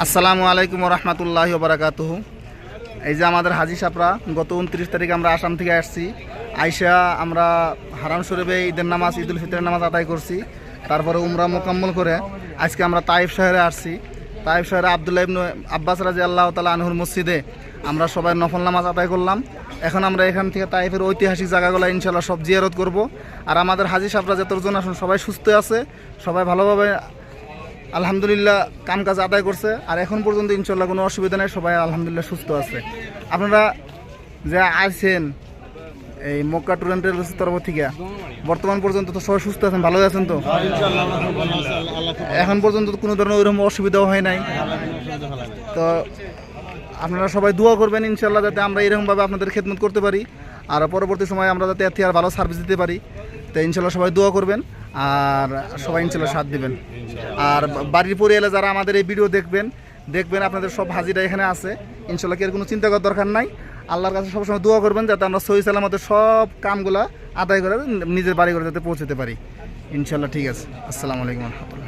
আসসালামু আলাইকুম রহমতুল্লাহি বারাকাতুহু। এই যে আমাদের হাজি সাপরা গত 29 তারিখে আমরা আসাম থেকে আসছি। আইসা আমরা হারাম শরীফে ঈদের নামাজ ঈদুল ফিতরের নামাজ আদায় করছি। তারপরে উমরা মোকাম্মল করে আজকে আমরা তাইফ শহরে আসছি। তাইফ শহরে আব্দুল্লাহ ইবনে আব্বাস রাদিয়াল্লাহু তাআলা আনহুর মসজিদে আমরা সবাই নফল নামাজ আদায় করলাম। এখন আমরা এখান থেকে তাইফের ঐতিহাসিক জায়গাগুলো ইনশাল্লাহ সব জিয়ারত করব। আর আমাদের হাজি সাপরা যতজন আসুন সবাই সুস্থ আছে, সবাই ভালোভাবে আলহামদুলিল্লাহ কাম কাজ আদায় করছে। আর এখন পর্যন্ত ইনশাল্লাহ কোনো অসুবিধা নেই, সবাই আলহামদুলিল্লাহ সুস্থ আছে। আপনারা যে আসছেন এই মক্কা ট্যুর অ্যান্ড ট্রাভেলসের তরফ থেকে বর্তমান পর্যন্ত তো সবাই সুস্থ আছেন, ভালো আছেন তো? এখন পর্যন্ত কোনো ধরনের ওইরকম অসুবিধাও হয় নাই তো। আপনারা সবাই দোয়া করবেন ইনশাল্লাহ যাতে আমরা এরকমভাবে আপনাদের খেদমত করতে পারি আর পরবর্তী সময়ে আমরা যাতে এর থেকে আর ভালো সার্ভিস দিতে পারি। তো ইনশাল্লাহ সবাই দোয়া করবেন আর সবাই ইনশাল্লাহ সাথ দিবেন। আর বাড়ির পরিয়ালে যারা আমাদের এই ভিডিও দেখবেন আপনাদের সব হাজিরা এখানে আছে ইনশাল্লাহ, কি আর কোনো চিন্তা করার দরকার নাই। আল্লাহর কাছে সবসময় দোয়া করবেন যাতে আমরা সহি সালামতে সব কামগুলা আদায় করে নিজের বাড়ি করে যাতে পৌঁছতে পারি ইনশাল্লাহ। ঠিক আছে, আসসালামু আলাইকুম রহমতুল্লাহ।